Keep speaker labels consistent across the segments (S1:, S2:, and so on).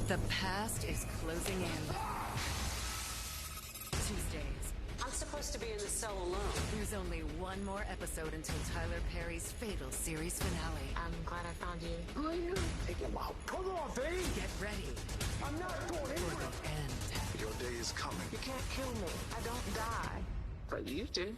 S1: The past is closing in. Tuesdays.
S2: I'm supposed to be in the cell alone.
S1: There's only one more episode until Tyler Perry's fatal series finale.
S2: I'm glad I found you.
S3: Who are you? Take him out. Come on, baby.
S1: Get ready
S3: I'm not going
S1: for
S3: anywhere.
S1: the end.
S4: Your day is coming.
S2: You can't kill me. I don't die. But you do.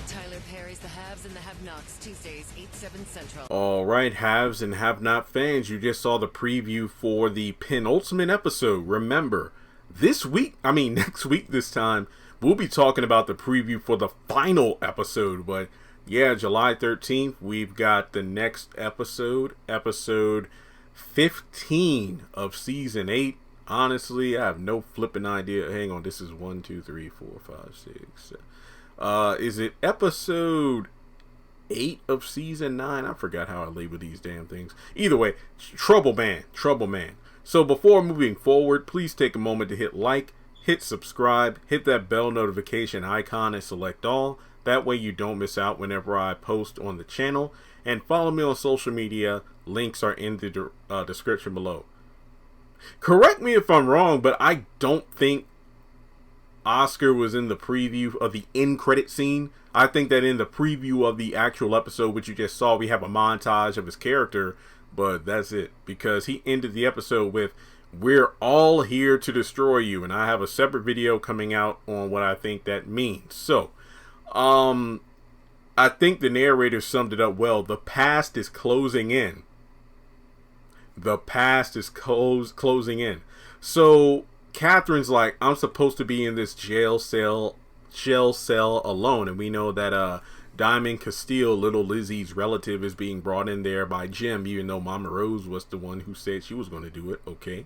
S1: Tyler Perry's The Haves and the Have-Nots, Tuesdays, 8/7 Central.
S5: All right, haves and have-not fans, you just saw the preview for the penultimate episode. Remember, next week this time, we'll be talking about the preview for the final episode. But yeah, July 13th, we've got the next episode, episode 15 of season 8. Honestly, I have no flipping idea. Hang on, this is 1, 2, 3, 4, 5, 6, 7. Is it episode 8 of season 9? I forgot how I label these damn things. Either way, Trouble Man. So before moving forward, please take a moment to hit like, hit subscribe, hit that bell notification icon and select all. That way you don't miss out whenever I post on the channel. And follow me on social media. Links are in the description below. Correct me if I'm wrong, but I don't think Oscar was in the preview of the end credit scene. I think that in the preview of the actual episode, which you just saw, we have a montage of his character, but that's it, because he ended the episode with, "We're all here to destroy you," and I have a separate video coming out on what I think that means. So, I think the narrator summed it up well. The past is closing in. The past is closing in. So Catherine's like, I'm supposed to be in this jail cell alone, and we know that Diamond Castile, little Lizzie's relative, is being brought in there by Jim, even though Mama Rose was the one who said she was going to do it. Okay.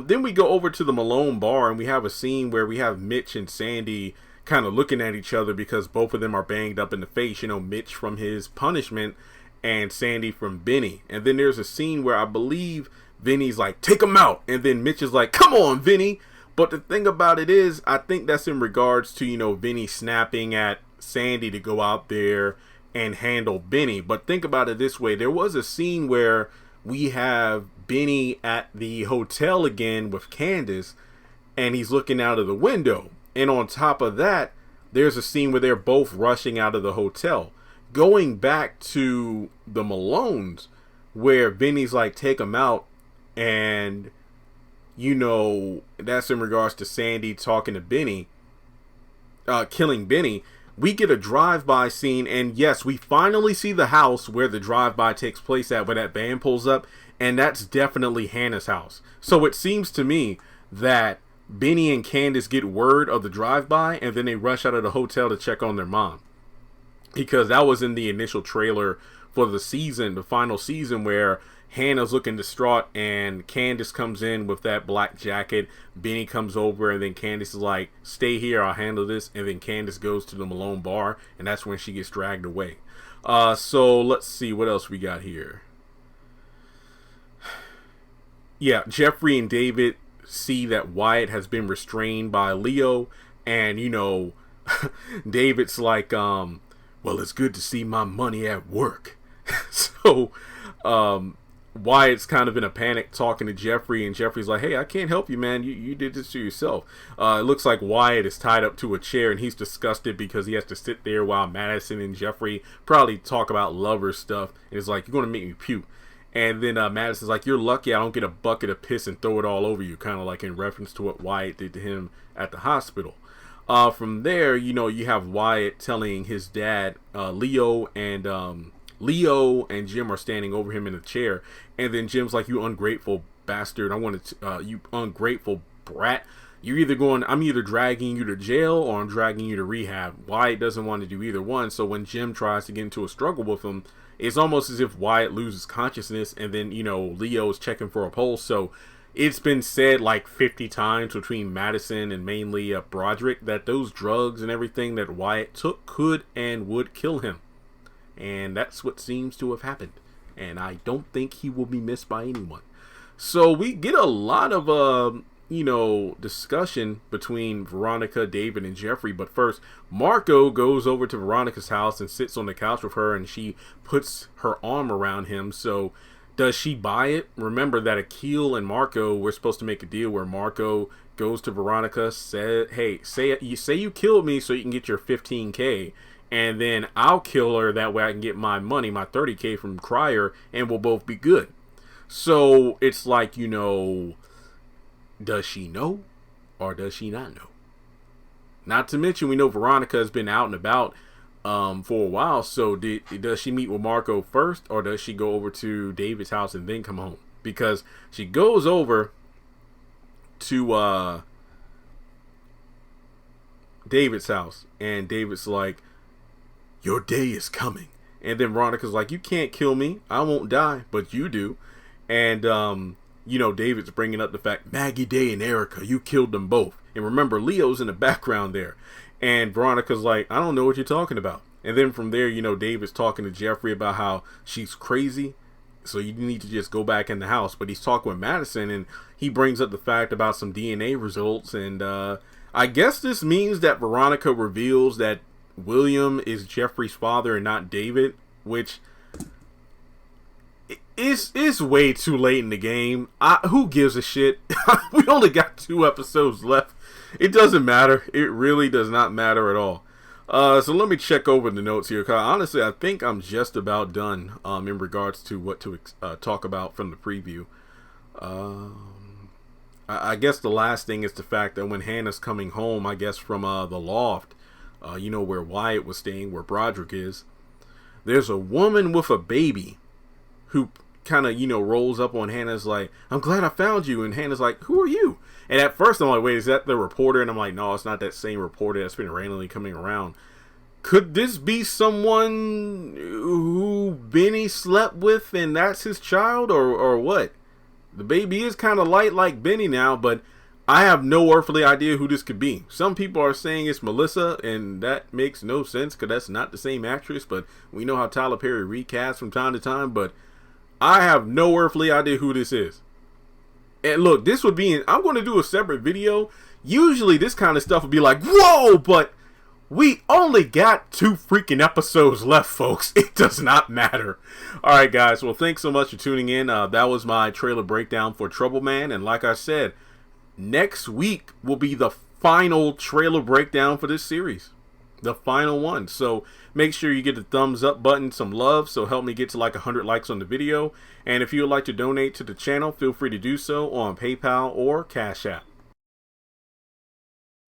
S5: Then we go over to the Malone bar, and we have a scene where we have Mitch and Sandy kind of looking at each other because both of them are banged up in the face. You know, Mitch from his punishment and Sandy from Benny. And then there's a scene where I believe Vinny's like, "Take him out," and then Mitch is like, "Come on, Vinny." But the thing about it is, I think that's in regards to, you know, Vinny snapping at Sandy to go out there and handle Benny. But think about it this way. There was a scene where we have Benny at the hotel again with Candace, and he's looking out of the window. And on top of that, there's a scene where they're both rushing out of the hotel. Going back to the Malones, where Vinny's like, "Take him out," and, you know, that's in regards to Sandy talking to Benny, killing Benny. We get a drive-by scene, and yes, we finally see the house where the drive-by takes place at, where that van pulls up, and that's definitely Hannah's house. So it seems to me that Benny and Candace get word of the drive-by, and then they rush out of the hotel to check on their mom. Because that was in the initial trailer for the season, the final season, where Hannah's looking distraught and Candace comes in with that black jacket. Benny comes over, and then Candace is like, "Stay here, I'll handle this." And then Candace goes to the Malone bar, and that's when she gets dragged away. So let's see what else we got here. Yeah, Jeffrey and David see that Wyatt has been restrained by Leo, and, you know, David's like, "Well, it's good to see my money at work." So Wyatt's kind of in a panic talking to Jeffrey, and Jeffrey's like, "Hey, I can't help you, man. You did this to yourself." It looks like Wyatt is tied up to a chair, and he's disgusted because he has to sit there while Madison and Jeffrey probably talk about lover stuff. And it's like, "You're going to make me puke." And then Madison's like, "You're lucky I don't get a bucket of piss and throw it all over you," kind of like in reference to what Wyatt did to him at the hospital. From there, you know, you have Wyatt telling his dad, Leo and Jim are standing over him in a chair, and then Jim's like, "You ungrateful bastard! You ungrateful brat! I'm either dragging you to jail or I'm dragging you to rehab." Wyatt doesn't want to do either one, so when Jim tries to get into a struggle with him, it's almost as if Wyatt loses consciousness, and then, you know, Leo is checking for a pulse. So it's been said like 50 times between Madison and mainly Broderick that those drugs and everything that Wyatt took could and would kill him. And that's what seems to have happened. And I don't think he will be missed by anyone. So we get a lot of, discussion between Veronica, David, and Jeffrey. But first, Marco goes over to Veronica's house and sits on the couch with her, and she puts her arm around him. So Does she buy it? Remember that Akil and Marco were supposed to make a deal where Marco goes to Veronica, said, hey, say you killed me so you can get your 15K, and then I'll kill her, that way I can get my money, my 30K from Crier, and we'll both be good. So it's like, you know, does she know or does she not know? Not to mention, we know Veronica has been out and about for a while, so does she meet with Marco first, or does she go over to David's house and then come home? Because she goes over to David's house, and David's like, your day is coming. And then Veronica's like, you can't kill me, I won't die, but you do. And you know, David's bringing up the fact, Maggie Day and Erica, you killed them both. And remember, Leo's in the background there. And Veronica's like, I don't know what you're talking about. And then from there, you know, David's talking to Jeffrey about how she's crazy, so you need to just go back in the house. But he's talking with Madison, and he brings up the fact about some DNA results. And I guess this means that Veronica reveals that William is Jeffrey's father and not David, which is way too late in the game. Who gives a shit? We only got 2 episodes left. It doesn't matter. It really does not matter at all. So let me check over the notes here, because honestly, I think I'm just about done in regards to what to talk about from the preview. I guess the last thing is the fact that when Hannah's coming home, I guess from the loft, you know, where Wyatt was staying, where Broderick is, there's a woman with a baby who kind of, you know, rolls up on Hannah's like, I'm glad I found you. And Hannah's like, who are you? And at first I'm like, wait, is that the reporter? And I'm like, no, it's not that same reporter that's been randomly coming around. Could this be someone who Benny slept with and that's his child, or what? The baby is kind of light like Benny now, but I have no earthly idea who this could be. Some people are saying it's Melissa, and that makes no sense because that's not the same actress, but we know how Tyler Perry recasts from time to time, but I have no earthly idea who this is. And look, this would be, I'm going to do a separate video. Usually this kind of stuff would be like, whoa, but we only got 2 freaking episodes left, folks. It does not matter. Alright, guys. Well, thanks so much for tuning in. That was my trailer breakdown for Trouble Man. And like I said, next week will be the final trailer breakdown for this series. The final one. So make sure you get the thumbs up button, some love, so help me get to like 100 likes on the video. And if you would like to donate to the channel, feel free to do so on PayPal or Cash App.